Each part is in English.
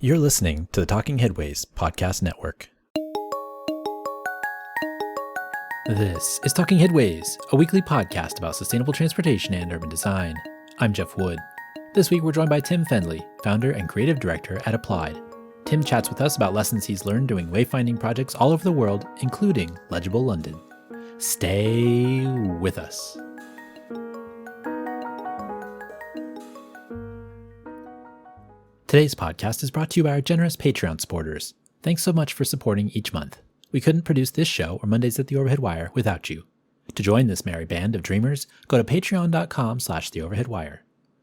You're listening to the Talking Headways Podcast Network. This is Talking Headways, a weekly podcast about sustainable transportation and urban design. I'm Jeff Wood. This week we're joined by Tim Fendley, founder and creative director at Applied. Tim chats with us about lessons he's learned doing wayfinding projects all over the world, including Legible London. Stay with us. Today's podcast is brought to you by our generous Patreon supporters. Thanks so much for supporting each month. We couldn't produce this show or Mondays at the Overhead Wire without you. To join this merry band of dreamers, go to patreon.com/theoverheadwire.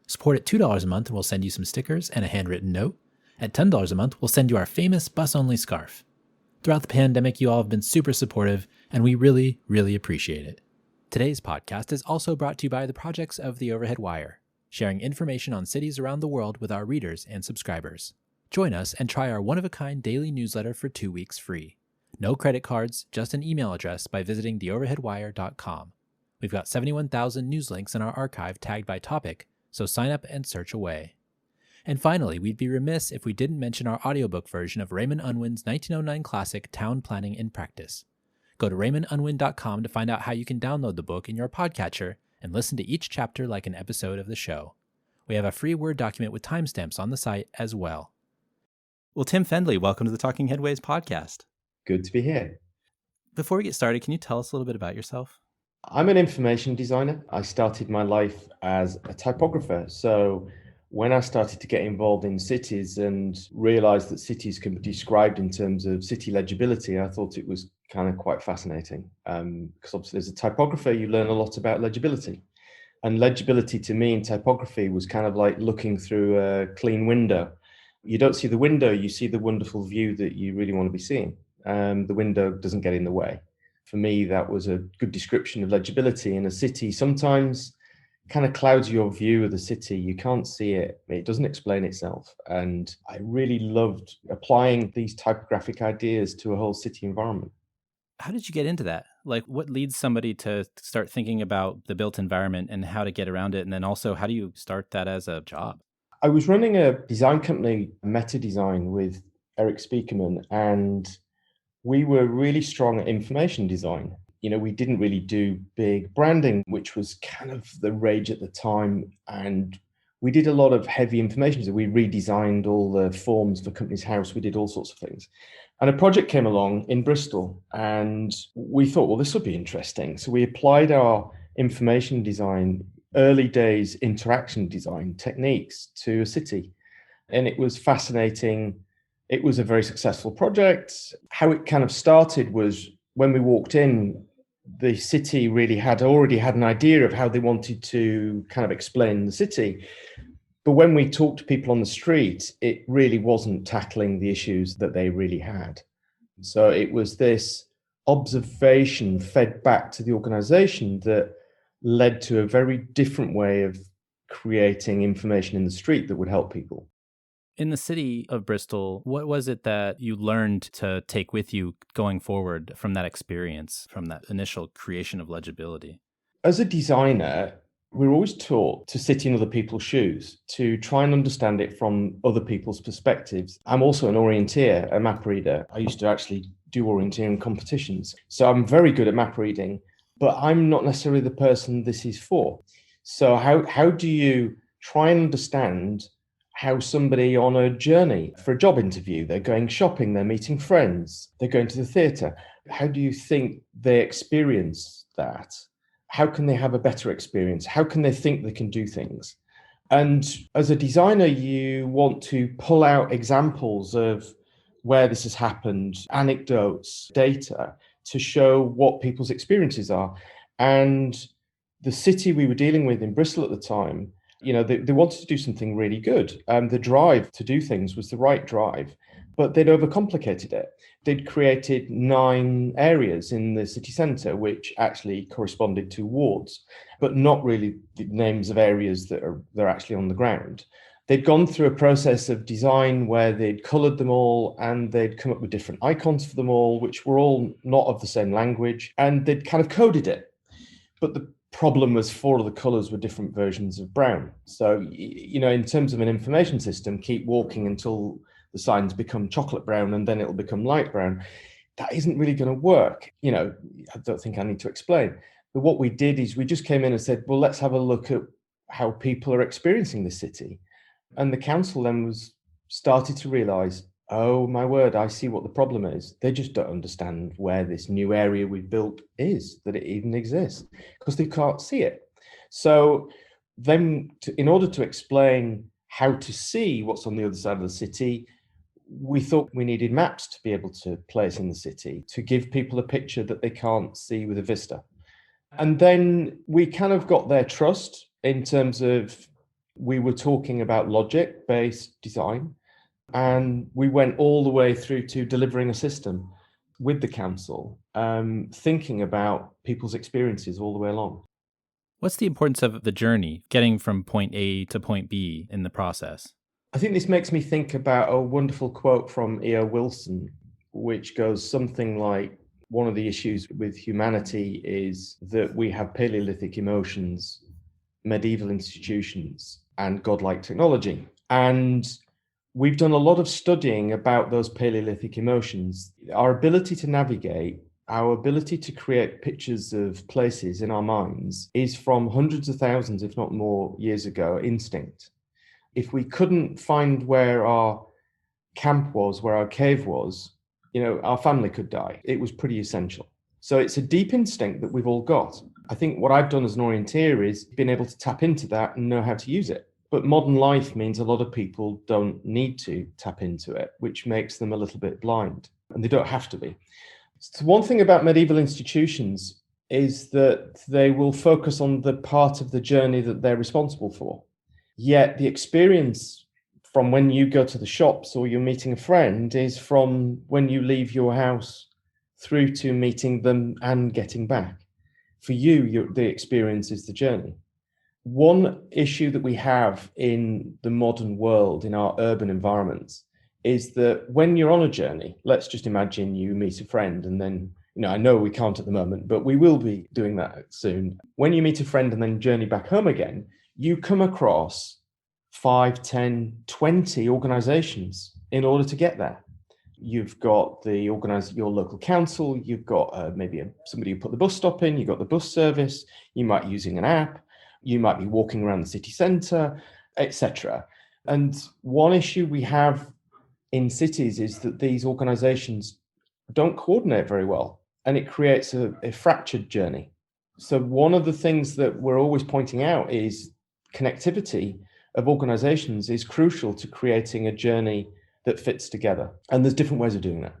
Support at $2 a month and we'll send you some stickers and a handwritten note. At $10 a month, we'll send you our famous bus-only scarf. Throughout the pandemic, you all have been super supportive, and we really, really appreciate it. Today's podcast is also brought to you by the projects of the Overhead Wire, sharing information on cities around the world with our readers and subscribers. Join us and try our one-of-a-kind daily newsletter for 2 weeks free. No credit cards, just an email address by visiting theoverheadwire.com. We've got 71,000 news links in our archive tagged by topic, so sign up and search away. And finally, we'd be remiss if we didn't mention our audiobook version of Raymond Unwin's 1909 classic, Town Planning in Practice. Go to raymondunwin.com to find out how you can download the book in your podcatcher and listen to each chapter like an episode of the show. We have a free Word document with timestamps on the site as well. Well, Tim Fendley, welcome to the Talking Headways podcast. Good to be here. Before we get started, can you tell us a little bit about yourself? I'm an information designer. I started my life as a typographer. So when I started to get involved in cities and realized that cities can be described in terms of city legibility, I thought it was kind of quite fascinating. Because obviously as a typographer, you learn a lot about legibility. And legibility to me in typography was kind of like looking through a clean window. You don't see the window, you see the wonderful view that you really want to be seeing. The window doesn't get in the way. For me, that was a good description of legibility in a city. Sometimes kind of clouds your view of the city. You can't see it. It doesn't explain itself. And I really loved applying these typographic ideas to a whole city environment. How did you get into that? Like, what leads somebody to start thinking about the built environment and how to get around it? And then also, how do you start that as a job? I was running a design company, Meta Design, with Eric Spiekerman, and we were really strong at information design. You know, we didn't really do big branding, which was kind of the rage at the time. And we did a lot of heavy information. So we redesigned all the forms for Companies House. We did all sorts of things. And a project came along in Bristol and we thought, well, this would be interesting. So we applied our information design, early days interaction design techniques to a city. And it was fascinating. It was a very successful project. How it kind of started was when we walked in, the city really had already had an idea of how they wanted to kind of explain the city. But when we talked to people on the street, it really wasn't tackling the issues that they really had. So it was this observation fed back to the organization that led to a very different way of creating information in the street that would help people. In the city of Bristol, what was it that you learned to take with you going forward from that experience, from that initial creation of legibility? As a designer, we're always taught to sit in other people's shoes, to try and understand it from other people's perspectives. I'm also an orienteer, a map reader. I used to actually do orienteering competitions. So I'm very good at map reading, but I'm not necessarily the person this is for. So how do you try and understand how somebody on a journey for a job interview, they're going shopping, they're meeting friends, they're going to the theatre. How do you think they experience that? How can they have a better experience? How can they think they can do things? And as a designer, you want to pull out examples of where this has happened, anecdotes, data, to show what people's experiences are. And the city we were dealing with in Bristol at the time, you know, they wanted to do something really good. The drive to do things was the right drive, but they'd overcomplicated it. They'd created 9 areas in the city centre, which actually corresponded to wards, but not really the names of areas they're actually on the ground. They'd gone through a process of design where they'd coloured them all and they'd come up with different icons for them all, which were all not of the same language, and they'd kind of coded it. But the problem was 4 of the colors were different versions of brown. So, you know, in terms of an information system, keep walking until the signs become chocolate brown and then it'll become light brown. That isn't really going to work. I don't think I need to explain. But what we did is we just came in and said, well, let's have a look at how people are experiencing the city. And the council then started to realize, oh my word, I see what the problem is. They just don't understand where this new area we've built is, that it even exists, because they can't see it. So then in order to explain how to see what's on the other side of the city, we thought we needed maps to be able to place in the city, to give people a picture that they can't see with a vista. And then we kind of got their trust in terms of, we were talking about logic-based design, and we went all the way through to delivering a system with the council, thinking about people's experiences all the way along. What's the importance of the journey, getting from point A to point B in the process? I think this makes me think about a wonderful quote from E.O. Wilson, which goes something like, one of the issues with humanity is that we have paleolithic emotions, medieval institutions, and godlike technology. And we've done a lot of studying about those paleolithic emotions. Our ability to navigate, our ability to create pictures of places in our minds is from hundreds of thousands, if not more, years ago, instinct. If we couldn't find where our camp was, where our cave was, our family could die. It was pretty essential. So it's a deep instinct that we've all got. I think what I've done as an orienteer is been able to tap into that and know how to use it. But modern life means a lot of people don't need to tap into it, which makes them a little bit blind, and they don't have to be. So one thing about medieval institutions is that they will focus on the part of the journey that they're responsible for. Yet the experience from when you go to the shops or you're meeting a friend is from when you leave your house through to meeting them and getting back. For you, the experience is the journey. One issue that we have in the modern world, in our urban environments, is that when you're on a journey, let's just imagine you meet a friend and then, I know we can't at the moment, but we will be doing that soon. When you meet a friend and then journey back home again, you come across 5, 10, 20 organizations in order to get there. You've got your local council, you've got maybe somebody who put the bus stop in, you've got the bus service, you might be using an app, you might be walking around the city centre, etc. And one issue we have in cities is that these organizations don't coordinate very well, and it creates a fractured journey. So one of the things that we're always pointing out is connectivity of organizations is crucial to creating a journey that fits together. And there's different ways of doing that.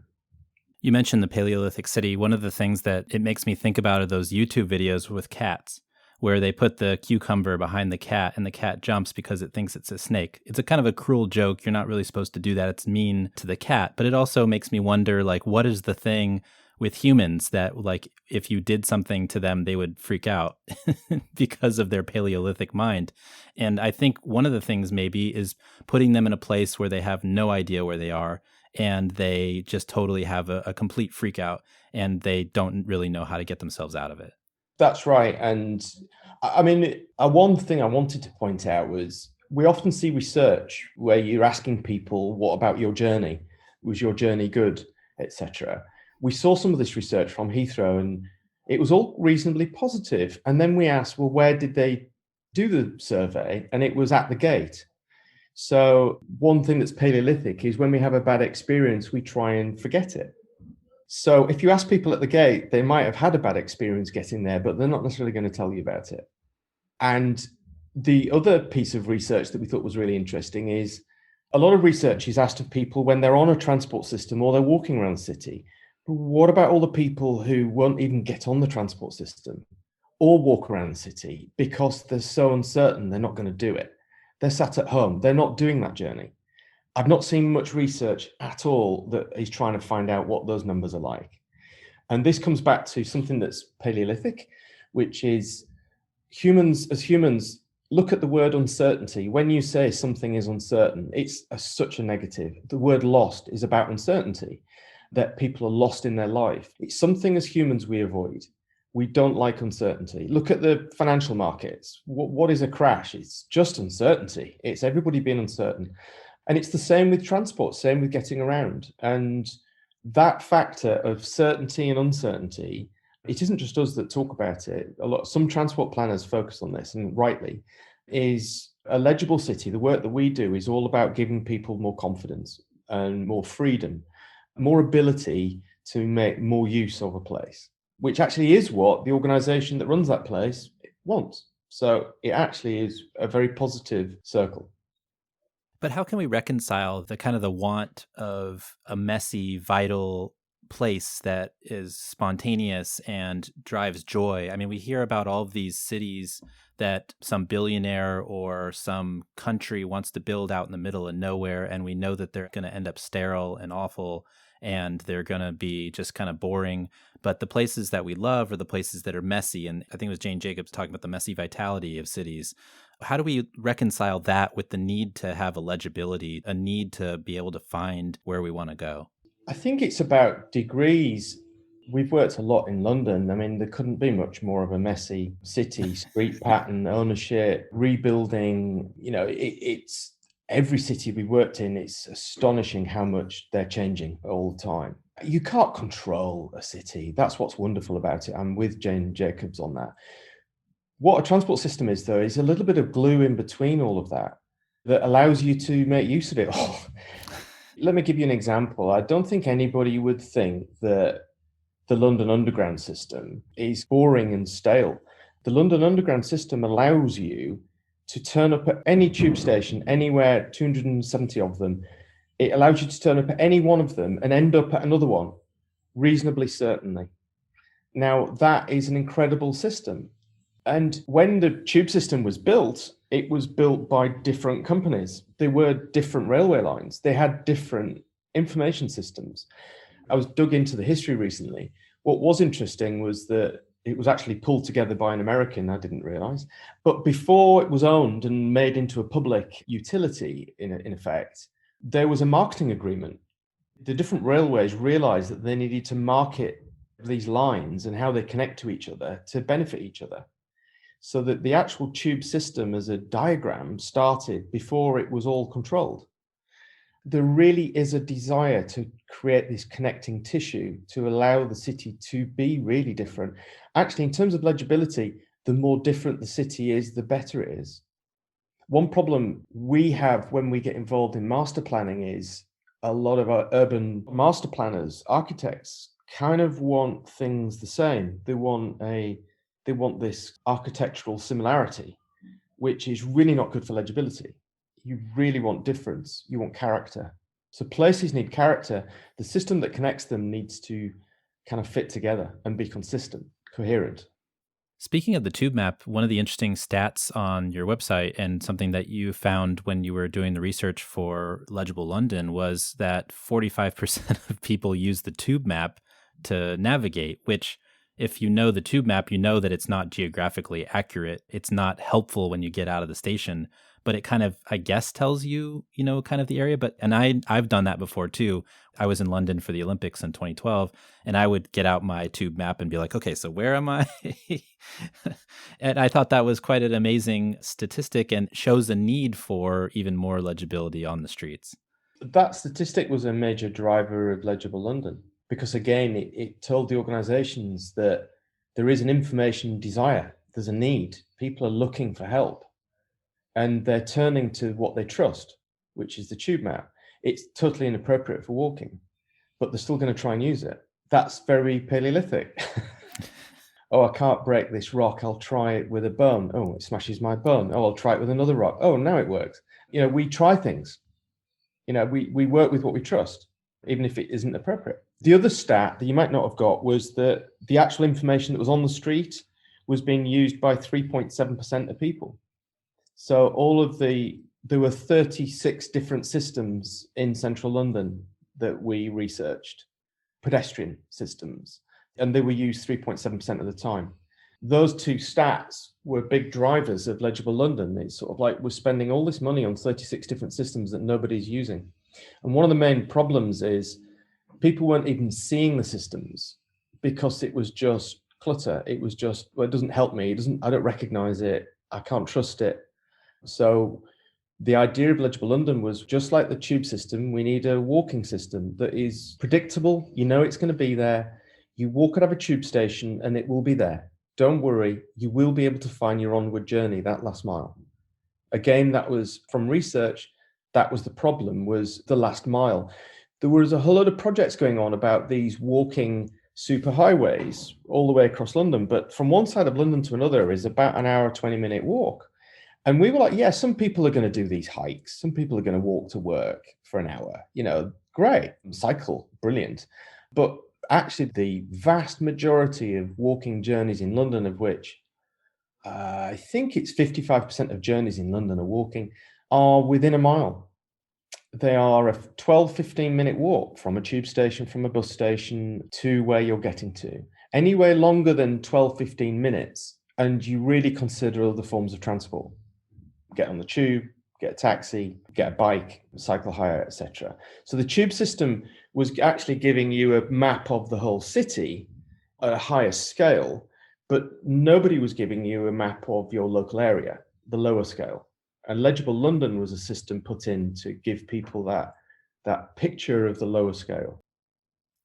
You mentioned the Paleolithic city. One of the things that it makes me think about are those YouTube videos with cats, where they put the cucumber behind the cat and the cat jumps because it thinks it's a snake. It's a kind of a cruel joke. You're not really supposed to do that. It's mean to the cat. But it also makes me wonder, what is the thing with humans that, if you did something to them, they would freak out because of their Paleolithic mind. And I think one of the things maybe is putting them in a place where they have no idea where they are, and they just totally have a complete freak out, and they don't really know how to get themselves out of it. That's right. And I mean, one thing I wanted to point out was we often see research where you're asking people, what about your journey? Was your journey good, etc.? We saw some of this research from Heathrow and it was all reasonably positive. And then we asked, well, where did they do the survey? And it was at the gate. So one thing that's Paleolithic is when we have a bad experience, we try and forget it. So if you ask people at the gate, they might have had a bad experience getting there, but they're not necessarily going to tell you about it. And the other piece of research that we thought was really interesting is a lot of research is asked of people when they're on a transport system or they're walking around the city. But what about all the people who won't even get on the transport system or walk around the city because they're so uncertain they're not going to do it? They're sat at home. They're not doing that journey. I've not seen much research at all that is trying to find out what those numbers are like. And this comes back to something that's Paleolithic, which is humans look at the word uncertainty. When you say something is uncertain, it's such a negative. The word lost is about uncertainty, that people are lost in their life. It's something as humans we avoid. We don't like uncertainty. Look at the financial markets. What is a crash? It's just uncertainty. It's everybody being uncertain. And it's the same with transport, same with getting around. And that factor of certainty and uncertainty, it isn't just us that talk about it. Some transport planners focus on this, and rightly, is a legible city. The work that we do is all about giving people more confidence and more freedom, more ability to make more use of a place, which actually is what the organization that runs that place wants. So it actually is a very positive circle. But how can we reconcile the kind of the want of a messy, vital place that is spontaneous and drives joy? I mean, we hear about all of these cities that some billionaire or some country wants to build out in the middle of nowhere, and we know that they're going to end up sterile and awful, and they're going to be just kind of boring. But the places that we love are the places that are messy. And I think it was Jane Jacobs talking about the messy vitality of cities. How do we reconcile that with the need to have a legibility, a need to be able to find where we want to go? I think it's about degrees. We've worked a lot in London. I mean, there couldn't be much more of a messy city, street pattern, ownership, rebuilding. It's every city we worked in, it's astonishing how much they're changing all the time. You can't control a city. That's what's wonderful about it. I'm with Jane Jacobs on that. What a transport system is, though, is a little bit of glue in between all of that allows you to make use of it. Let me give you an example. I don't think anybody would think that the London Underground system is boring and stale. The London Underground system allows you to turn up at any tube station, anywhere, 270 of them. It allows you to turn up at any one of them and end up at another one, reasonably certainly. Now, that is an incredible system. And when the tube system was built, it was built by different companies. There were different railway lines. They had different information systems. I was dug into the history recently. What was interesting was that it was actually pulled together by an American, I didn't realize. But before it was owned and made into a public utility, in effect, there was a marketing agreement. The different railways realized that they needed to market these lines and how they connect to each other to benefit each other. So that the actual tube system as a diagram started before it was all controlled. There really is a desire to create this connecting tissue to allow the city to be really different. Actually, in terms of legibility, the more different the city is, the better it is. One problem we have when we get involved in master planning is a lot of our urban master planners, architects, kind of want things the same. They want this architectural similarity, which is really not good for legibility. You really want difference. You want character. So places need character. The system that connects them needs to kind of fit together and be consistent, coherent. Speaking of the tube map, one of the interesting stats on your website and something that you found when you were doing the research for Legible London was that 45% of people use the tube map to navigate, which if you know the tube map, you know that it's not geographically accurate. It's not helpful when you get out of the station, but it kind of, I guess, tells you, kind of the area. And I've done that before too. I was in London for the Olympics in 2012, and I would get out my tube map and be like, okay, so where am I? And I thought that was quite an amazing statistic and shows a need for even more legibility on the streets. That statistic was a major driver of Legible London. Because again, it told the organizations that there is an information desire, there's a need, people are looking for help, and they're turning to what they trust, which is the tube map. It's totally inappropriate for walking, but they're still going to try and use it. That's very paleolithic. Oh, I can't break this rock, I'll try it with a bone. Oh, it smashes my bone. Oh, I'll try it with another rock. Oh, now it works. We try things. We work with what we trust, even if it isn't appropriate. The other stat that you might not have got was that the actual information that was on the street was being used by 3.7% of people. So there were 36 different systems in central London that we researched, pedestrian systems, and they were used 3.7% of the time. Those two stats were big drivers of Legible London. It's sort of like we're spending all this money on 36 different systems that nobody's using. And one of the main problems is people weren't even seeing the systems because it was just clutter. It was just, well, it doesn't help me. I don't recognize it. I can't trust it. So The idea of Legible London was just like the tube system, we need a walking system that is predictable. You know it's going to be there. You walk out of a tube station and it will be there. Don't worry, you will be able to find your onward journey, that last mile. Again, that was from research, that was the problem, was the last mile. There was a whole lot of projects going on about these walking superhighways all the way across London, but from one side of London to another is about an hour, 20-minute walk. And we were like, yeah, some people are going to do these hikes. Some people are going to walk to work for an hour. Great. Cycle, brilliant. But actually, the vast majority of walking journeys in London, of which I think it's 55% of journeys in London are walking, are within a mile. They are a 12, 15-minute walk from a tube station, from a bus station to where you're getting to. Anywhere longer than 12, 15 minutes, and you really consider other forms of transport. Get on the tube, get a taxi, get a bike, cycle hire, etc. So the tube system was actually giving you a map of the whole city at a higher scale, but nobody was giving you a map of your local area, the lower scale. And Legible London was a system put in to give people that picture of the lower scale.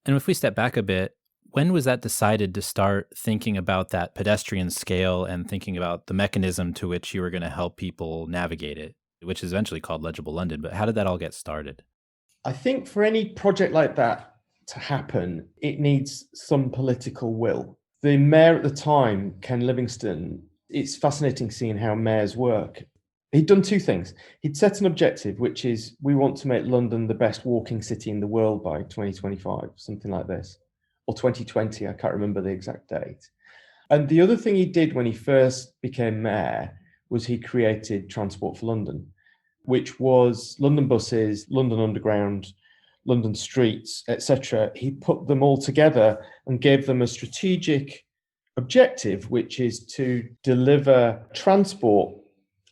And if we step back a bit, when was that decided to start thinking about that pedestrian scale and thinking about the mechanism to which you were going to help people navigate it, which is eventually called Legible London? But how did that all get started? I think for any project like that to happen, it needs some political will. The mayor at the time, Ken Livingstone, it's fascinating seeing how mayors work. He'd done two things. He'd set an objective, which is we want to make London the best walking city in the world by 2025, something like this. Or 2020, I can't remember the exact date. And the other thing he did when he first became mayor was he created Transport for London, which was London buses, London Underground, London streets, etc. He put them all together and gave them a strategic objective, which is to deliver transport.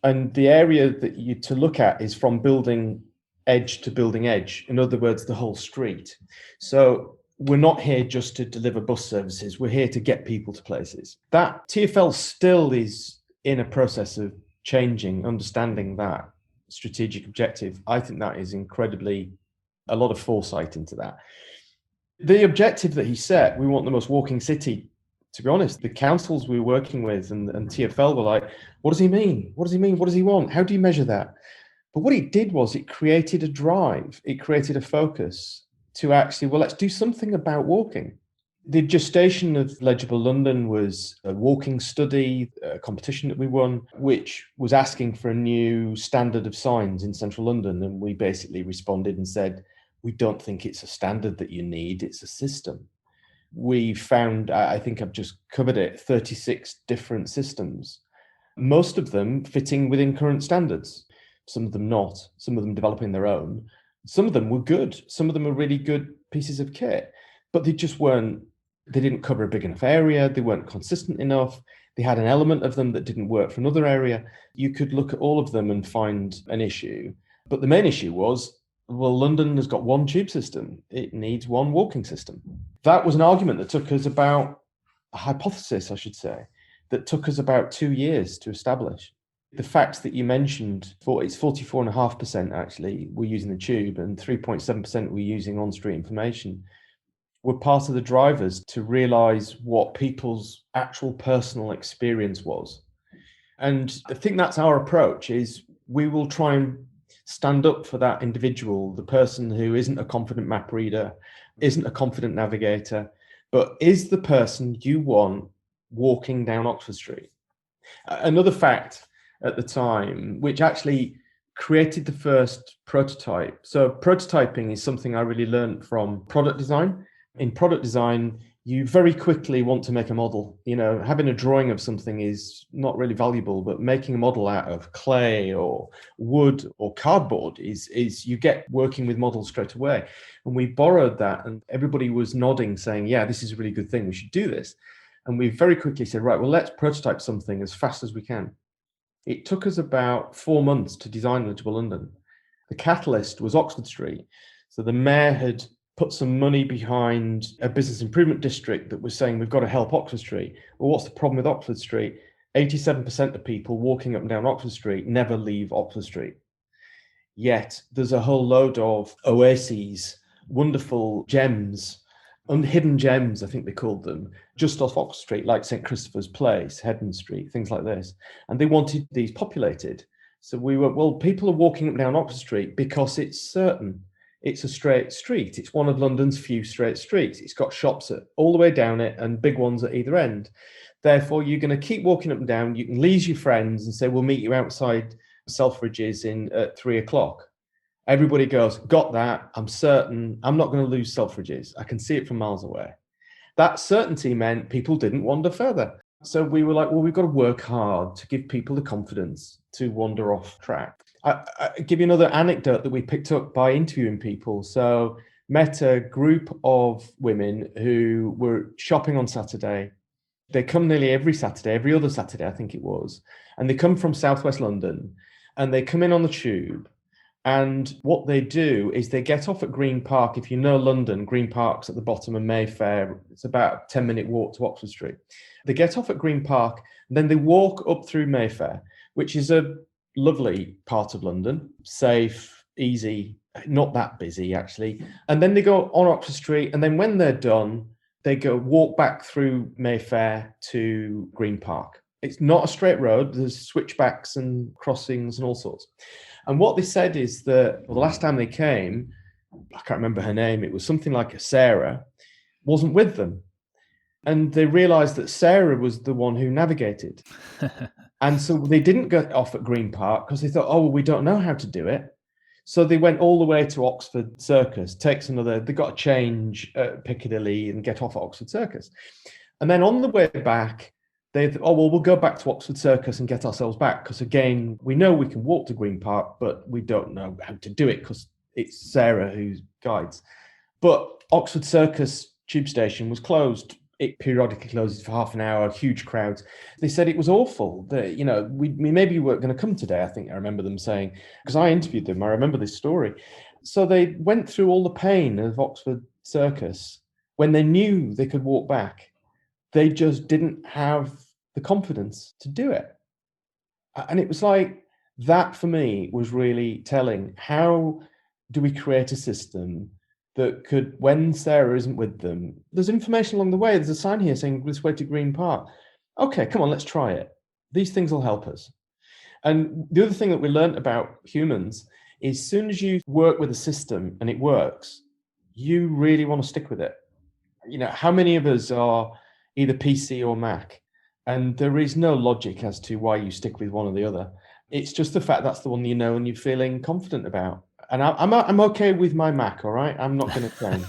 And the area that you to look at is from building edge to building edge. In other words, the whole street. So we're not here just to deliver bus services. We're here to get people to places. That TfL still is in a process of changing, understanding that strategic objective. I think that is incredibly a lot of foresight into that. The objective that he set, we want the most walking city. To be honest, the councils we were working with and TfL were like, what does he mean? What does he mean? What does he want? How do you measure that? But what it did was it created a drive. It created a focus to actually, well, let's do something about walking. The gestation of Legible London was a walking study, a competition that we won, which was asking for a new standard of signs in central London. And we basically responded and said, we don't think it's a standard that you need, it's a system. We found, I think I've just covered it, 36 different systems, most of them fitting within current standards, some of them not, some of them developing their own. Some of them were good. Some of them were really good pieces of kit, but they didn't cover a big enough area. They weren't consistent enough. They had an element of them that didn't work for another area. You could look at all of them and find an issue. But the main issue was, well, London has got one tube system. It needs one walking system. That was an argument that took us about, a hypothesis, I should say, that took us about 2 years to establish. The facts that you mentioned, it's 44.5% actually we're using the tube and 3.7% we're using on-street information, were part of the drivers to realise what people's actual personal experience was. And I think that's our approach, is we will try and stand up for that individual, the person who isn't a confident map reader, isn't a confident navigator, but is the person you want walking down Oxford Street. Another fact at the time, which actually created the first prototype. So prototyping is something I really learned from product design. In product design, you very quickly want to make a model. Having a drawing of something is not really valuable, but making a model out of clay or wood or cardboard is you get working with models straight away. And we borrowed that, and everybody was nodding, saying, yeah, this is a really good thing. We should do this. And we very quickly said, right, well, let's prototype something as fast as we can. It took us about 4 months to design Legible London. The catalyst was Oxford Street. So the mayor had put some money behind a business improvement district that was saying, we've got to help Oxford Street. Well, what's the problem with Oxford Street? 87% of people walking up and down Oxford Street never leave Oxford Street. Yet there's a whole load of oases, wonderful gems, hidden gems, I think they called them, just off Oxford Street, like St. Christopher's Place, Hedden Street, things like this. And they wanted these populated. So we were, well, people are walking up and down Oxford Street because it's certain. It's a straight street. It's one of London's few straight streets. It's got shops all the way down it and big ones at either end. Therefore, you're going to keep walking up and down. You can leave your friends and say, we'll meet you outside Selfridges at 3:00. Everybody goes, got that. I'm certain. I'm not going to lose Selfridges. I can see it from miles away. That certainty meant people didn't wander further. So we were like, well, we've got to work hard to give people the confidence to wander off track. I give you another anecdote that we picked up by interviewing people. So met a group of women who were shopping on Saturday. They come nearly every Saturday, every other Saturday, I think it was. And they come from Southwest London and they come in on the tube. And what they do is they get off at Green Park. If you know London, Green Park's at the bottom of Mayfair. It's about a 10-minute walk to Oxford Street. They get off at Green Park, and then they walk up through Mayfair, which is a lovely part of London, safe, easy, not that busy, actually. And then they go on Oxford Street, and then when they're done, they go walk back through Mayfair to Green Park. It's not a straight road. There's switchbacks and crossings and all sorts. And what they said is that, well, the last time they came, I can't remember her name, it was something like a Sarah, wasn't with them. And they realized that Sarah was the one who navigated. And so they didn't go off at Green Park because they thought, oh, well, we don't know how to do it. So they went all the way to Oxford Circus, they got to change at Piccadilly and get off at Oxford Circus. And then on the way back, they thought, oh, well, we'll go back to Oxford Circus and get ourselves back. Because again, we know we can walk to Green Park, but we don't know how to do it because it's Sarah who guides. But Oxford Circus tube station was closed. It periodically closes for half an hour, huge crowds. They said it was awful. That, we maybe weren't going to come today, I think I remember them saying, because I interviewed them. I remember this story. So they went through all the pain of Oxford Circus when they knew they could walk back. They just didn't have the confidence to do it. And it was like, that for me was really telling. How do we create a system that could, when Sarah isn't with them, there's information along the way. There's a sign here saying this way to Green Park. Okay, come on, let's try it. These things will help us. And the other thing that we learned about humans is as soon as you work with a system and it works, you really want to stick with it. How many of us are either PC or Mac? And there is no logic as to why you stick with one or the other. It's just the fact that's the one and you're feeling confident about. And I'm okay with my Mac, all right? I'm not going to change.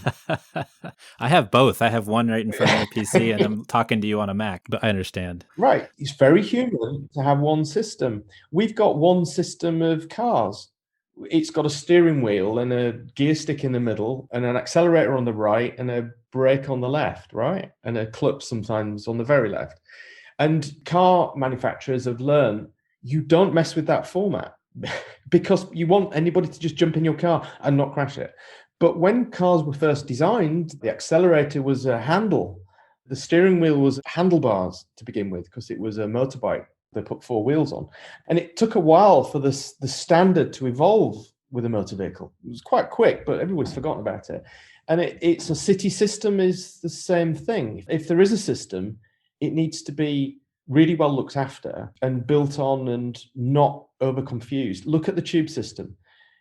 I have both. I have one right in front of my PC, and I'm talking to you on a Mac, but I understand. Right. It's very human to have one system. We've got one system of cars. It's got a steering wheel and a gear stick in the middle and an accelerator on the right and a brake on the left, right? And a clutch sometimes on the very left. And car manufacturers have learned you don't mess with that format because you want anybody to just jump in your car and not crash it. But when cars were first designed, the accelerator was a handle. The steering wheel was handlebars to begin with because it was a motorbike. They put four wheels on. And it took a while for the standard to evolve with a motor vehicle. It was quite quick, but everybody's forgotten about it. And it's a city system is the same thing. If there is a system, it needs to be really well looked after and built on and not over confused. Look at the tube system.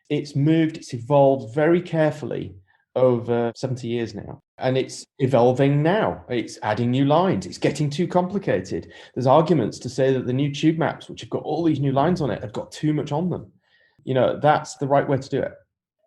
It's moved, it's evolved very carefully over 70 years now. And it's evolving now. It's adding new lines. It's getting too complicated. There's arguments to say that the new tube maps, which have got all these new lines on it, have got too much on them. That's the right way to do it.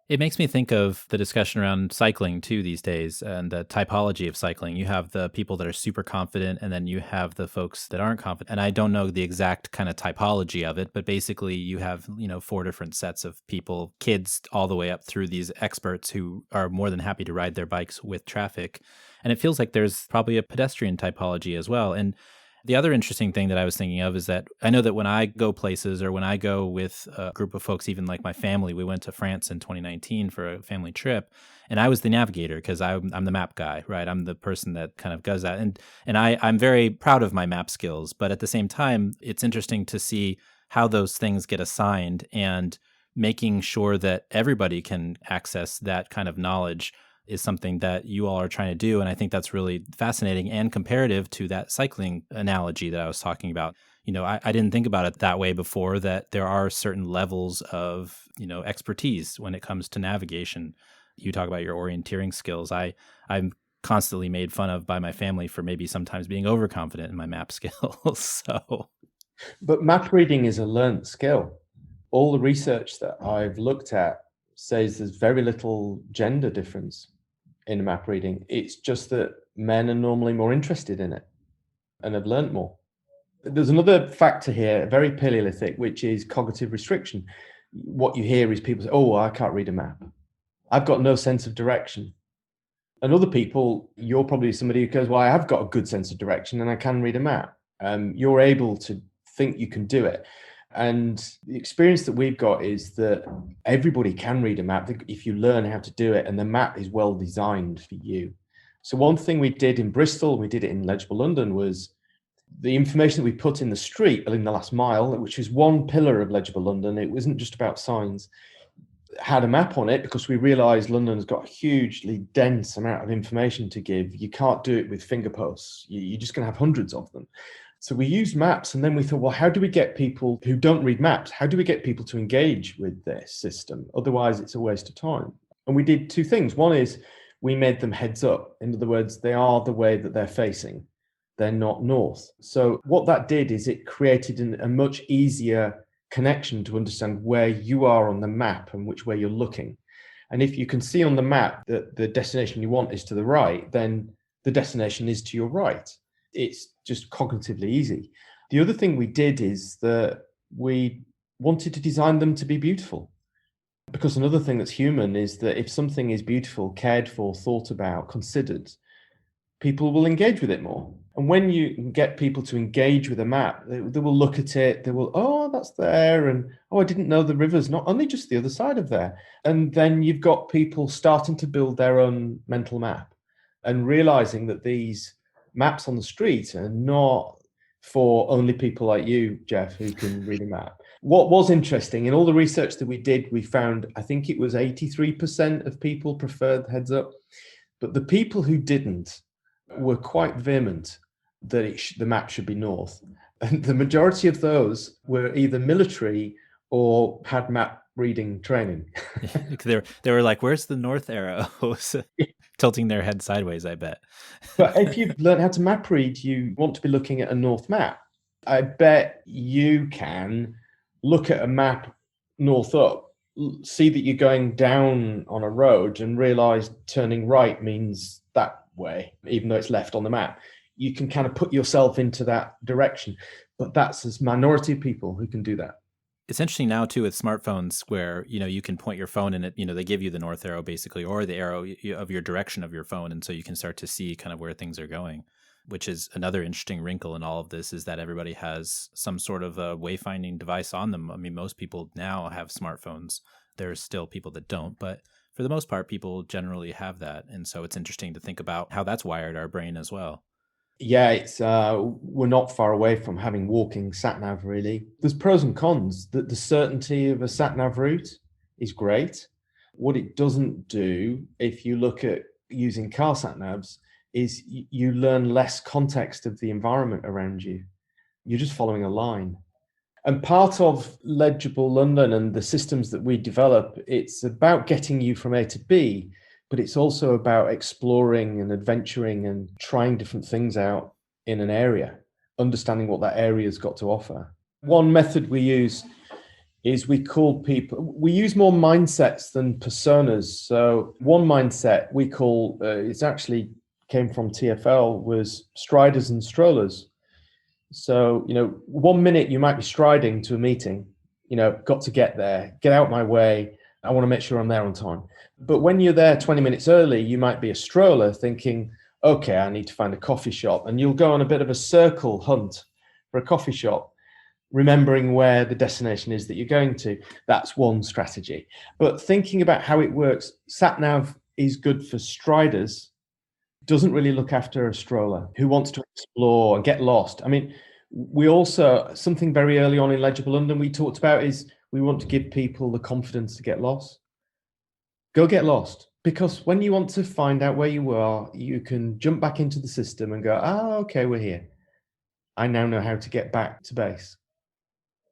It makes me think of the discussion around cycling too these days and the typology of cycling. You have the people that are super confident, and then you have the folks that aren't confident. And I don't know the exact kind of typology of it, but basically you have, 4 different sets of people, kids all the way up through these experts who are more than happy to ride their bikes with traffic. And it feels like there's probably a pedestrian typology as well. And the other interesting thing that I was thinking of is that I know that when I go places or when I go with a group of folks, even like my family, we went to France in 2019 for a family trip, and I was the navigator because I'm the map guy, right? I'm the person that kind of does that. And I'm very proud of my map skills, but at the same time, it's interesting to see how those things get assigned. And making sure that everybody can access that kind of knowledge is something that you all are trying to do. And I think that's really fascinating and comparative to that cycling analogy that I was talking about. I didn't think about it that way before, that there are certain levels of, expertise when it comes to navigation. You talk about your orienteering skills. I'm constantly made fun of by my family for maybe sometimes being overconfident in my map skills. But map reading is a learnt skill. All the research that I've looked at says there's very little gender difference in map reading. It's just that men are normally more interested in it and have learnt more. There's another factor here, very paleolithic, which is cognitive restriction. What you hear is people say, oh, I can't read a map. I've got no sense of direction. And other people, you're probably somebody who goes, well, I have got a good sense of direction and I can read a map. You're able to think you can do it. And the experience that we've got is that everybody can read a map if you learn how to do it, and the map is well designed for you. So one thing we did in Bristol, we did it in Legible London, was the information that we put in the street in the last mile, which is one pillar of Legible London. It wasn't just about signs, had a map on it because we realized London's got a hugely dense amount of information to give. You can't do it with finger posts. You're just going to have hundreds of them. So we used maps, and then we thought, well, how do we get people who don't read maps? How do we get people to engage with this system? Otherwise, it's a waste of time. And we did two things. One is we made them heads up. In other words, they are the way that they're facing. They're not north. So what that did is it created a much easier connection to understand where you are on the map and which way you're looking. And if you can see on the map that the destination you want is to the right, then the destination is to your right. It's just cognitively easy. The other thing we did is that we wanted to design them to be beautiful. Because another thing that's human is that if something is beautiful, cared for, thought about, considered, people will engage with it more. And when you get people to engage with a map, they will look at it, they will, oh, that's there. And, oh, I didn't know the river's not only just the other side of there. And then you've got people starting to build their own mental map and realizing that these maps on the street are not for only people like you, Jeff, who can read a map. What was interesting in all the research that we did, we found, I think it was 83% of people preferred heads up, but the people who didn't were quite vehement that the map should be north. And the majority of those were either military or had map reading training. They were like, where's the north arrow? Tilting their head sideways, I bet. But if you've learned how to map read, you want to be looking at a north map. I bet you can look at a map north up, see that you're going down on a road and realize turning right means that way, even though it's left on the map. You can kind of put yourself into that direction. But that's a minority of people who can do that. It's interesting now too with smartphones where, you can point your phone and it, they give you the north arrow basically, or the arrow of your direction of your phone. And so you can start to see kind of where things are going, which is another interesting wrinkle in all of this, is that everybody has some sort of a wayfinding device on them. I mean, most people now have smartphones. There's still people that don't, but for the most part, people generally have that. And so it's interesting to think about how that's wired our brain as well. Yeah, it's we're not far away from having walking sat-nav, really. There's pros and cons. The certainty of a sat-nav route is great. What it doesn't do, if you look at using car sat-navs, is you learn less context of the environment around you. You're just following a line. And part of Legible London and the systems that we develop, it's about getting you from A to B, but it's also about exploring and adventuring and trying different things out in an area, understanding what that area's got to offer. One method we use is we use more mindsets than personas. So one mindset we call, it's actually came from TfL, was striders and strollers. So, 1 minute you might be striding to a meeting, got to get there, get out my way. I want to make sure I'm there on time. But when you're there 20 minutes early, you might be a stroller thinking, okay, I need to find a coffee shop. And you'll go on a bit of a circle hunt for a coffee shop, remembering where the destination is that you're going to. That's one strategy. But thinking about how it works, SatNav is good for striders, doesn't really look after a stroller who wants to explore and get lost. I mean, we also, something very early on in Legible London we talked about is We want to give people the confidence to get lost. Go get lost. Because when you want to find out where you are, you can jump back into the system and go, okay, we're here. I now know how to get back to base.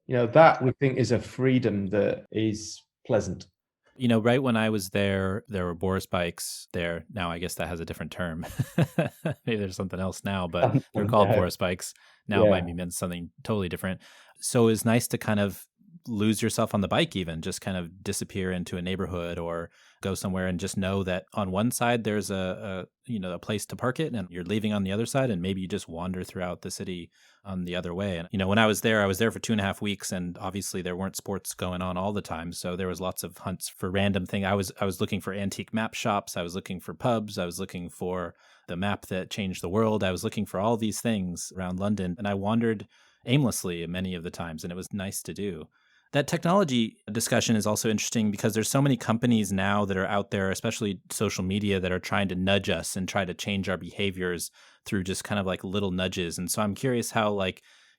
That we think is a freedom that is pleasant. Right when I was there were Boris bikes there. Now, I guess that has a different term. Maybe there's something else now, but they're called Boris bikes. Now it might mean something totally different. So it's nice to kind of lose yourself on the bike, even just kind of disappear into a neighborhood or go somewhere and just know that on one side there's a place to park it and you're leaving on the other side, and maybe you just wander throughout the city on the other way. And when I was there for 2.5 weeks, and obviously there weren't sports going on all the time, so there was lots of hunts for random things. I was looking for antique map shops, I was looking for pubs, I was looking for the map that changed the world, I was looking for all these things around London, and I wandered aimlessly many of the times, and it was nice to do. That technology discussion is also interesting because there's so many companies now that are out there, especially social media, that are trying to nudge us and try to change our behaviors through just kind of like little nudges. And so I'm curious how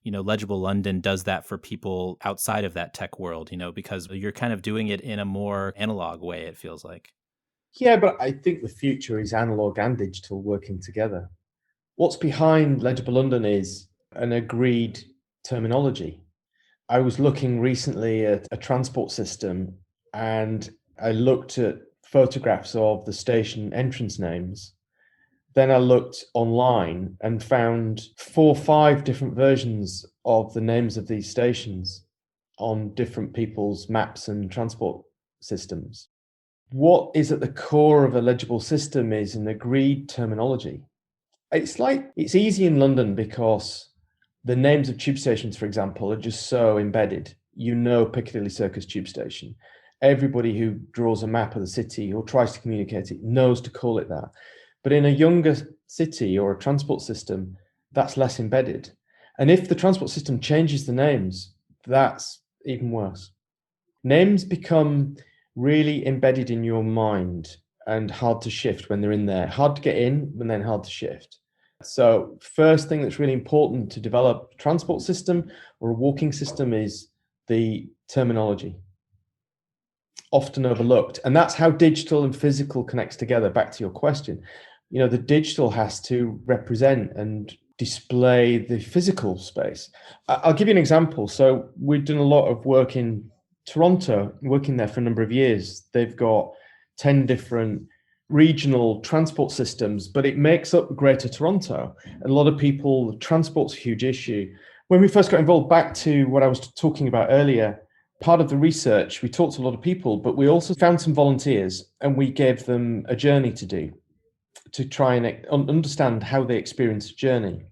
Legible London does that for people outside of that tech world, because you're kind of doing it in a more analog way, it feels like. Yeah, but I think the future is analog and digital working together. What's behind Legible London is an agreed terminology. I was looking recently at a transport system, and I looked at photographs of the station entrance names. Then I looked online and found 4 or 5 different versions of the names of these stations on different people's maps and transport systems. What is at the core of a legible system is an agreed terminology. It's easy in London because the names of tube stations, for example, are just so embedded. Piccadilly Circus tube station. Everybody who draws a map of the city or tries to communicate it knows to call it that. But in a younger city or a transport system, that's less embedded. And if the transport system changes the names, that's even worse. Names become really embedded in your mind and hard to shift when they're in there. Hard to get in, and then hard to shift. So first thing that's really important to develop a transport system or a walking system is the terminology. Often overlooked. And that's how digital and physical connects together. Back to your question, the digital has to represent and display the physical space. I'll give you an example. So we've done a lot of work in Toronto, working there for a number of years. They've got 10 different regional transport systems, but it makes up Greater Toronto. A lot of people, transport's a huge issue. When we first got involved, back to what I was talking about earlier, part of the research, we talked to a lot of people, but we also found some volunteers and we gave them a journey to do, to try and understand how they experience a journey.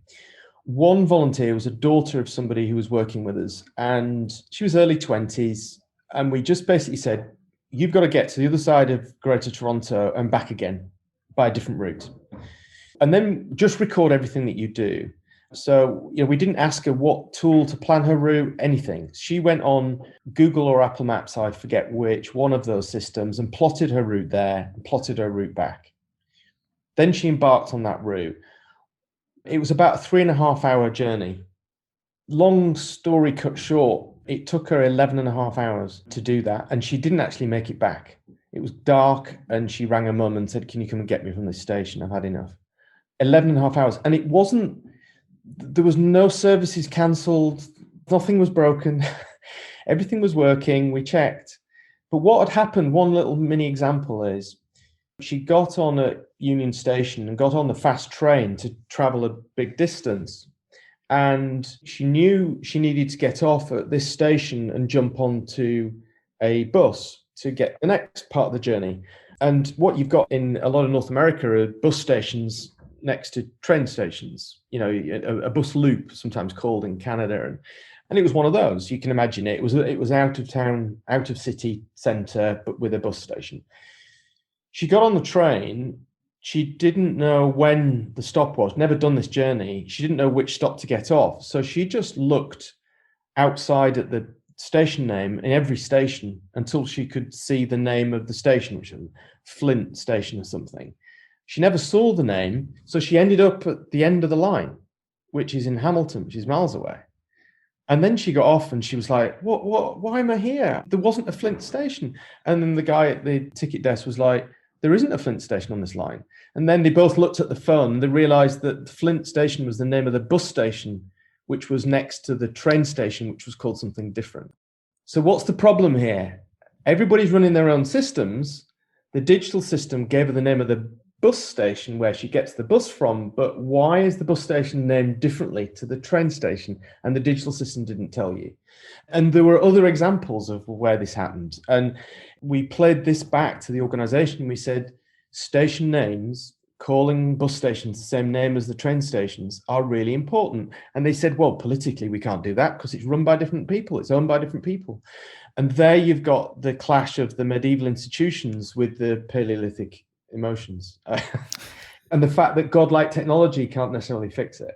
One volunteer was a daughter of somebody who was working with us, and she was early 20s. And we just basically said, you've got to get to the other side of Greater Toronto and back again by a different route. And then just record everything that you do. So, we didn't ask her what tool to plan her route, anything. She went on Google or Apple Maps, I forget which, one of those systems, and plotted her route there and plotted her route back. Then she embarked on that route. It was about a 3.5 hour journey. Long story cut short, it took her 11.5 hours to do that. And she didn't actually make it back. It was dark and she rang her mum and said, can you come and get me from this station? I've had enough. 11.5 hours. And there was no services cancelled. Nothing was broken. Everything was working. We checked. But what had happened, one little mini example is, she got on at Union Station and got on the fast train to travel a big distance. And she knew she needed to get off at this station and jump onto a bus to get the next part of the journey. And what you've got in a lot of North America are bus stations next to train stations, a bus loop, sometimes called in Canada. And it was one of those. You can imagine it. It was out of town, out of city centre, but with a bus station. She got on the train. She didn't know when the stop was, never done this journey. She didn't know which stop to get off. So she just looked outside at the station name in every station until she could see the name of the station, which was Flint Station or something. She never saw the name. So she ended up at the end of the line, which is in Hamilton, which is miles away. And then she got off and she was like, why am I here? There wasn't a Flint station. And then the guy at the ticket desk was like, there isn't a Flint station on this line. And then they both looked at the phone and they realized that the Flint station was the name of the bus station, which was next to the train station, which was called something different. So what's the problem here? Everybody's running their own systems. The digital system gave her the name of the bus station where she gets the bus from, but why is the bus station named differently to the train station? And the digital system didn't tell you. And there were other examples of where this happened. And we played this back to the organization. We said, station names, calling bus stations the same name as the train stations are really important. And they said, well, politically, we can't do that because it's run by different people. It's owned by different people. And there you've got the clash of the medieval institutions with the Paleolithic emotions and the fact that godlike technology can't necessarily fix it.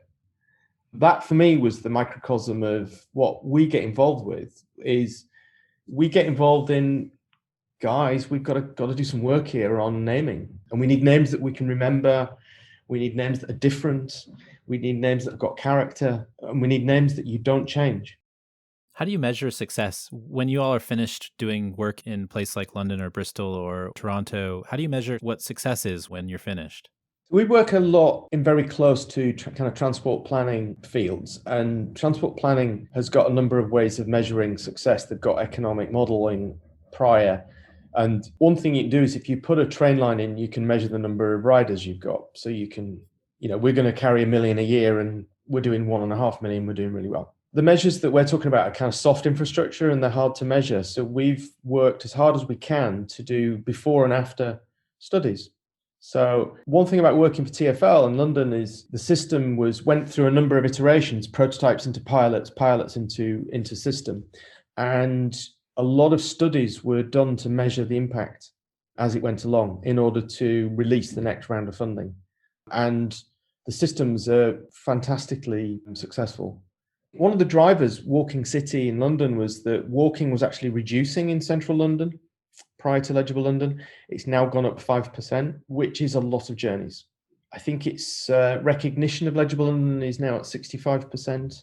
That for me was the microcosm of what we get involved with. Is we get involved in, guys, we've got to do some work here on naming, and we need names that we can remember. We need names that are different. We need names that have got character, and we need names that you don't change. How do you measure success when you all are finished doing work in places like London or Bristol or Toronto? How do you measure what success is when you're finished? We work a lot in very close to kind of transport planning fields, and transport planning has got a number of ways of measuring success. They've got economic modeling prior. And one thing you can do is if you put a train line in, you can measure the number of riders you've got. So you can, we're going to carry 1 million a year and we're doing 1.5 million, we're doing really well. The measures that we're talking about are kind of soft infrastructure and they're hard to measure. So we've worked as hard as we can to do before and after studies. So one thing about working for TfL in London is the system went through a number of iterations, prototypes into pilots into system. And a lot of studies were done to measure the impact as it went along in order to release the next round of funding. And the systems are fantastically successful. One of the drivers, Walking City in London, was that walking was actually reducing in central London prior to Legible London. It's now gone up 5%, which is a lot of journeys. I think its recognition of Legible London is now at 65%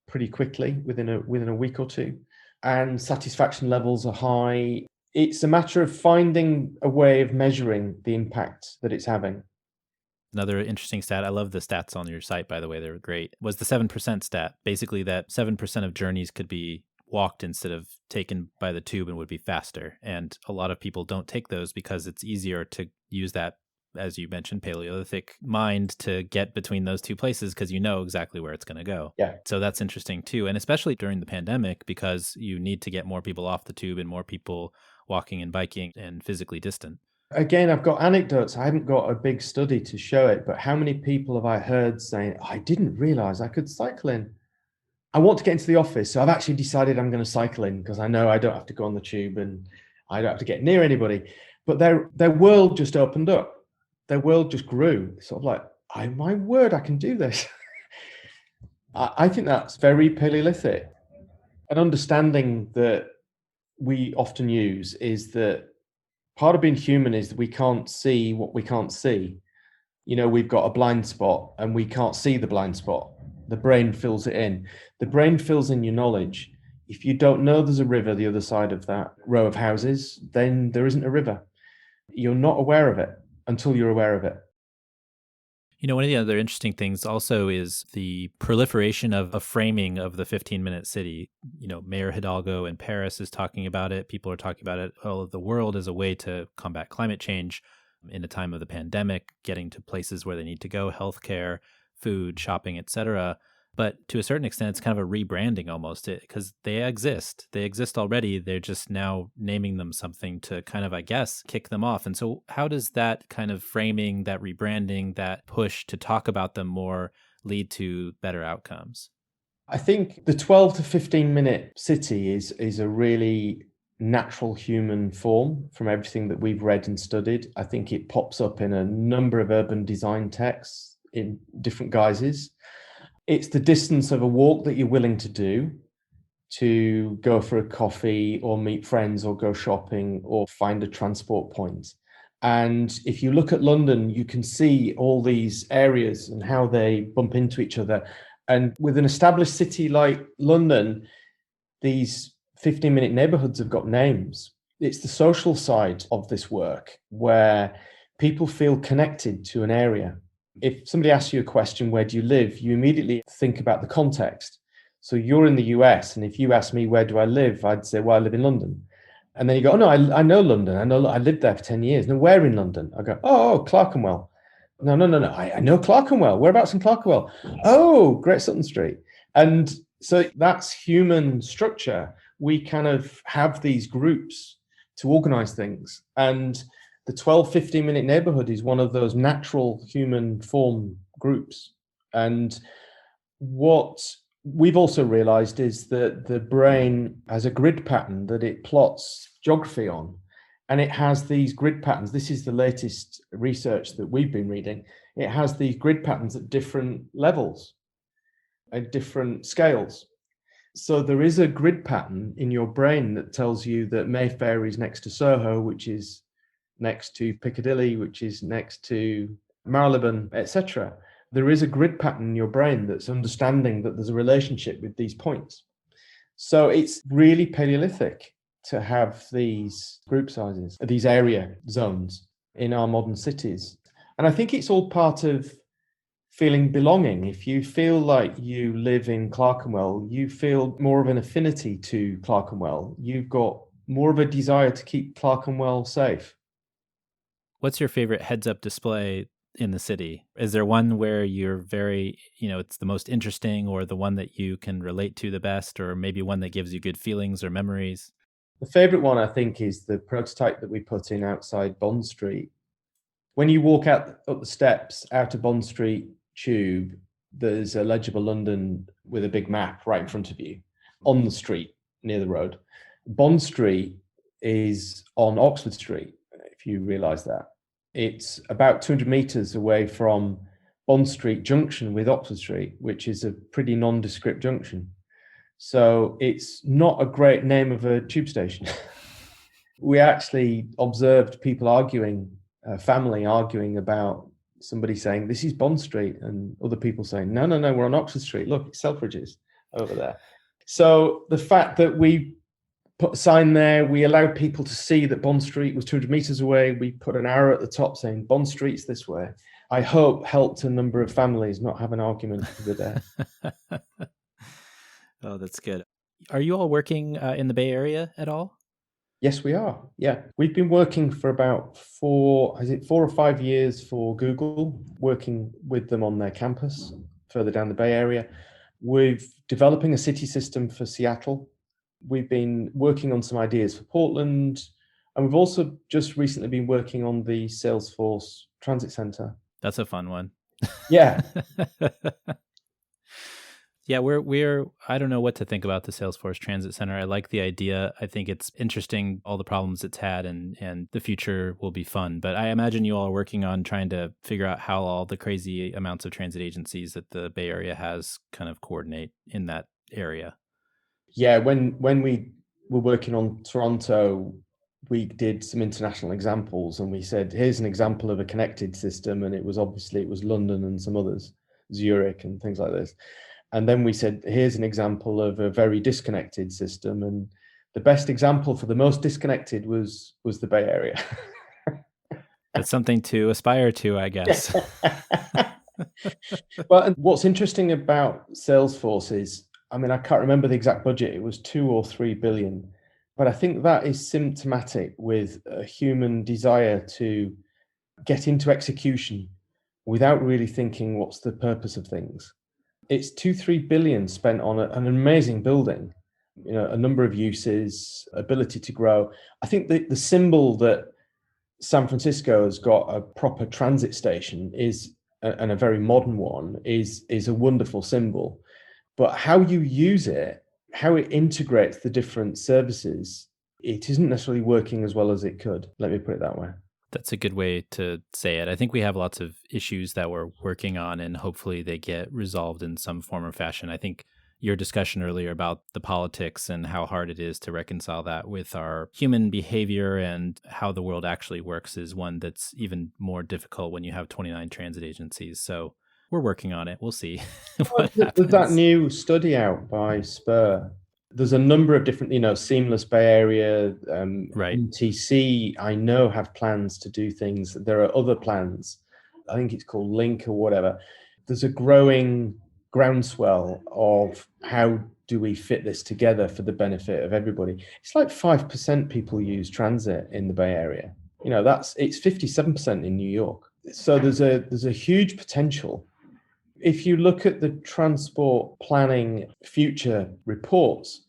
pretty quickly within a week or two. And satisfaction levels are high. It's a matter of finding a way of measuring the impact that it's having. Another interesting stat, I love the stats on your site, by the way, they're great, was the 7% stat. Basically that 7% of journeys could be walked instead of taken by the tube and would be faster. And a lot of people don't take those because it's easier to use that, as you mentioned, Paleolithic mind to get between those two places because you know exactly where it's going to go. Yeah. So that's interesting too. And especially during the pandemic, because you need to get more people off the tube and more people walking and biking and physically distant. Again, I've got anecdotes. I haven't got a big study to show it, but how many people have I heard saying, I didn't realize I could cycle in. I want to get into the office, so I've actually decided I'm going to cycle in because I know I don't have to go on the tube and I don't have to get near anybody. But their world just opened up. Their world just grew. It's sort of like, my word, I can do this. I think that's very Paleolithic. An understanding that we often use is that part of being human is that we can't see what we can't see. We've got a blind spot and we can't see the blind spot. The brain fills it in. The brain fills in your knowledge. If you don't know there's a river the other side of that row of houses, then there isn't a river. You're not aware of it until you're aware of it. One of the other interesting things also is the proliferation of a framing of the 15-minute city. Mayor Hidalgo in Paris is talking about it. People are talking about it all over the world as a way to combat climate change in a time of the pandemic, getting to places where they need to go, healthcare, food, shopping, etc. But to a certain extent, it's kind of a rebranding almost because they exist. They exist already. They're just now naming them something to kind of, I guess, kick them off. And so how does that kind of framing, that rebranding, that push to talk about them more lead to better outcomes? I think the 12 to 15-minute city is a really natural human form from everything that we've read and studied. I think it pops up in a number of urban design texts in different guises. It's the distance of a walk that you're willing to do to go for a coffee or meet friends or go shopping or find a transport point. And if you look at London, you can see all these areas and how they bump into each other. And with an established city like London, these 15-minute neighborhoods have got names. It's the social side of this work where people feel connected to an area. If somebody asks you a question, where do you live? You immediately think about the context. So you're in the US, and if you ask me, where do I live? I'd say, well, I live in London. And then you go, oh, no, I know London. I lived there for 10 years. No, where in London? I go, oh, Clerkenwell. No. I know Clerkenwell. Whereabouts in Clerkenwell? Oh, Great Sutton Street. And so that's human structure. We kind of have these groups to organize things. And the 12, 15-minute neighborhood is one of those natural human form groups. And what we've also realized is that the brain has a grid pattern that it plots geography on. And it has these grid patterns. This is the latest research that we've been reading. It has these grid patterns at different levels, at different scales. So there is a grid pattern in your brain that tells you that Mayfair is next to Soho, which is next to Piccadilly, which is next to Marylebone, etc. There is a grid pattern in your brain that's understanding that there's a relationship with these points. So it's really Paleolithic to have these group sizes, these area zones in our modern cities. And I think it's all part of feeling belonging. If you feel like you live in Clerkenwell, you feel more of an affinity to Clerkenwell. You've got more of a desire to keep Clerkenwell safe. What's your favorite heads-up display in the city? Is there one where you're very, it's the most interesting, or the one that you can relate to the best, or maybe one that gives you good feelings or memories? The favorite one, I think, is the prototype that we put in outside Bond Street. When you walk up the steps out of Bond Street Tube, there's a Legible London with a big map right in front of you on the street near the road. Bond Street is on Oxford Street, if you realise that. It's about 200 metres away from Bond Street Junction with Oxford Street, which is a pretty nondescript junction. So it's not a great name of a tube station. We actually observed people arguing, family arguing about somebody saying, this is Bond Street, and other people saying, no, we're on Oxford Street. Look, it's Selfridges over there. So the fact that we put a sign there, we allowed people to see that Bond Street was 200 metres away. We put an arrow at the top saying, Bond Street's this way. I hope helped a number of families not have an argument over there. Oh, that's good. Are you all working in the Bay Area at all? Yes, we are. Yeah. We've been working for about 4 or 5 years for Google, working with them on their campus further down the Bay Area. We're developing a city system for Seattle. We've been working on some ideas for Portland. And we've also just recently been working on the Salesforce Transit Center. That's a fun one. Yeah. Yeah, we're I don't know what to think about the Salesforce Transit Center. I like the idea. I think it's interesting, all the problems it's had, and the future will be fun. But I imagine you all are working on trying to figure out how all the crazy amounts of transit agencies that the Bay Area has kind of coordinate in that area. Yeah, when we were working on Toronto, we did some international examples, and we said, here's an example of a connected system. And it was London and some others, Zurich and things like this. And then we said, here's an example of a very disconnected system. And the best example for the most disconnected was the Bay Area. That's something to aspire to, I guess. Well, and what's interesting about Salesforce is, I mean, I can't remember the exact budget. It was 2 or 3 billion. But I think that is symptomatic with a human desire to get into execution without really thinking what's the purpose of things. It's 2-3 billion spent on an amazing building, a number of uses, ability to grow. I think the symbol that San Francisco has got, a proper transit station, is, and a very modern one, is a wonderful symbol. But how you use it, how it integrates the different services, it isn't necessarily working as well as it could. Let me put it that way. That's a good way to say it. I think we have lots of issues that we're working on, and hopefully they get resolved in some form or fashion. I think your discussion earlier about the politics and how hard it is to reconcile that with our human behavior and how the world actually works is one that's even more difficult when you have 29 transit agencies. So we're working on it. We'll see Well, what happens. there's that new study out by Spur. There's a number of different, seamless Bay Area, Right. MTC, I know, have plans to do things. There are other plans. I think it's called Link or whatever. There's a growing groundswell of how do we fit this together for the benefit of everybody. It's like 5% people use transit in the Bay Area. It's 57% in New York. So there's a huge potential. If you look at the transport planning future reports,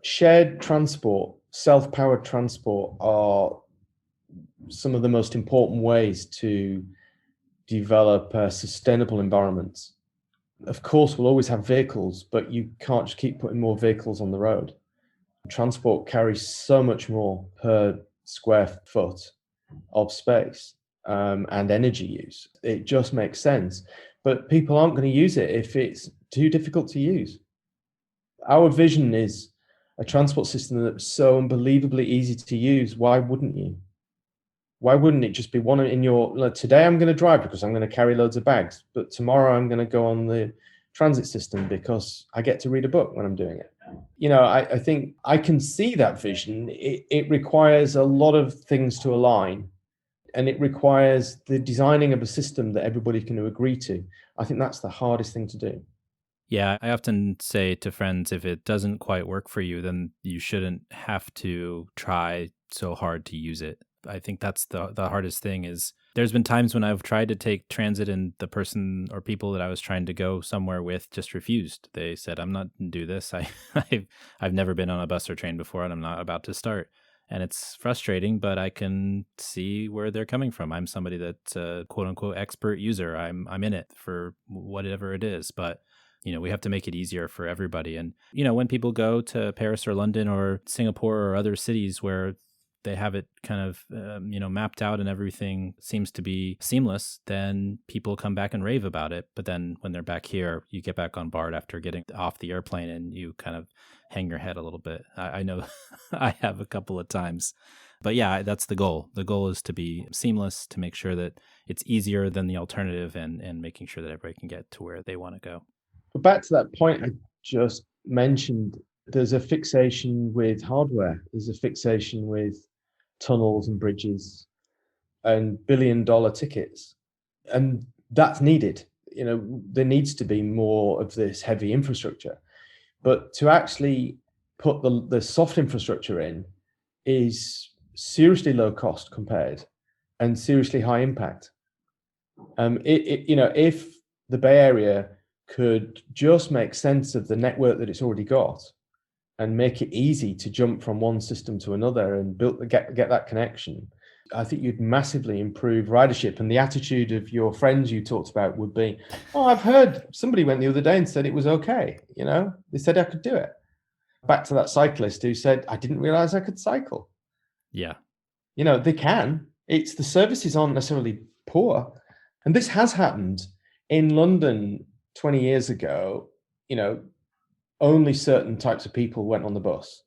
shared transport, self-powered transport are some of the most important ways to develop sustainable environments. Of course, we'll always have vehicles, but you can't just keep putting more vehicles on the road. Transport carries so much more per square foot of space and energy use. It just makes sense. But people aren't going to use it if it's too difficult to use. Our vision is a transport system that's so unbelievably easy to use. Why wouldn't you? Why wouldn't it just be one in your, today I'm going to drive because I'm going to carry loads of bags, but tomorrow I'm going to go on the transit system because I get to read a book when I'm doing it. I think I can see that vision. It requires a lot of things to align, and it requires the designing of a system that everybody can agree to. I think that's the hardest thing to do. Yeah, I often say to friends, if it doesn't quite work for you, then you shouldn't have to try so hard to use it. I think that's the hardest thing. Is there's been times when I've tried to take transit and the person or people that I was trying to go somewhere with just refused. They said, I'm not going to do this. I've never been on a bus or train before, and I'm not about to start. And it's frustrating, but I can see where they're coming from. I'm somebody that's a quote unquote expert user. I'm in it for whatever it is, but we have to make it easier for everybody. And, when people go to Paris or London or Singapore or other cities where they have it kind of, mapped out and everything seems to be seamless, then people come back and rave about it. But then when they're back here, you get back on board after getting off the airplane and you kind of hang your head a little bit. I know I have a couple of times. But yeah, that's the goal. The goal is to be seamless, to make sure that it's easier than the alternative and making sure that everybody can get to where they want to go. But back to that point I just mentioned, there's a fixation with hardware. There's a fixation with tunnels and bridges and billion-dollar tickets. And that's needed. There needs to be more of this heavy infrastructure. But to actually put the soft infrastructure in is seriously low cost compared and seriously high impact. If the Bay Area could just make sense of the network that it's already got and make it easy to jump from one system to another and get that connection, I think you'd massively improve ridership. And the attitude of your friends you talked about would be, oh, I've heard somebody went the other day and said it was okay. They said I could do it. Back to that cyclist who said, I didn't realize I could cycle. Yeah. They can. It's the services aren't necessarily poor. And this has happened in London 20 years ago. Only certain types of people went on the bus.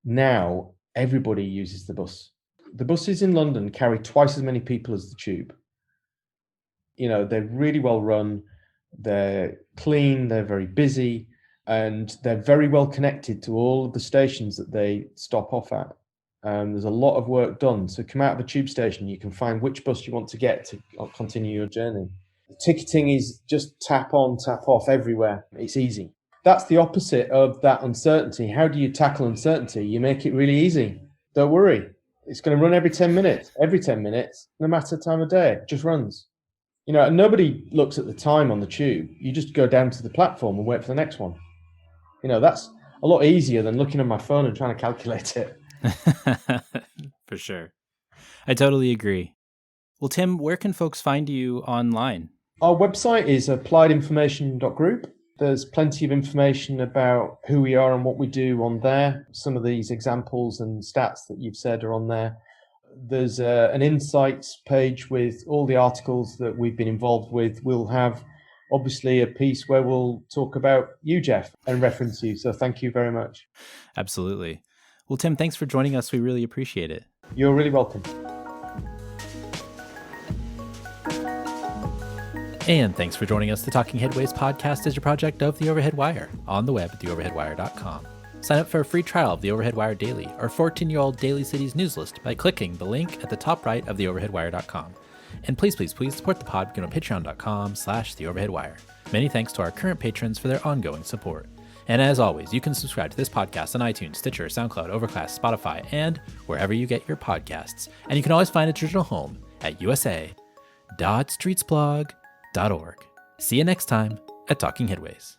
Now everybody uses the bus. The buses in London carry twice as many people as the tube. They're really well run, they're clean, they're very busy, and they're very well connected to all of the stations that they stop off at. There's a lot of work done. So come out of a tube station, you can find which bus you want to get to continue your journey. The ticketing is just tap on, tap off everywhere. It's easy. That's the opposite of that uncertainty. How do you tackle uncertainty? You make it really easy. Don't worry. It's going to run every 10 minutes, no matter the time of day. It just runs. Nobody looks at the time on the tube. You just go down to the platform and wait for the next one. That's a lot easier than looking on my phone and trying to calculate it. For sure. I totally agree. Well, Tim, where can folks find you online? Our website is appliedinformation.group. There's plenty of information about who we are and what we do on there. Some of these examples and stats that you've said are on there. There's an insights page with all the articles that we've been involved with. We'll have, obviously, a piece where we'll talk about you, Jeff, and reference you. So thank you very much. Absolutely. Well, Tim, thanks for joining us. We really appreciate it. You're really welcome. And thanks for joining us. The Talking Headways podcast is a project of The Overhead Wire on the web at theoverheadwire.com. Sign up for a free trial of The Overhead Wire Daily, our 14-year-old Daily Cities news list by clicking the link at the top right of theoverheadwire.com. And please support the pod on patreon.com/theoverheadwire. Many thanks to our current patrons for their ongoing support. And as always, you can subscribe to this podcast on iTunes, Stitcher, SoundCloud, Overcast, Spotify, and wherever you get your podcasts. And you can always find its original home at usa.streetsblog.org. See you next time at Talking Headways.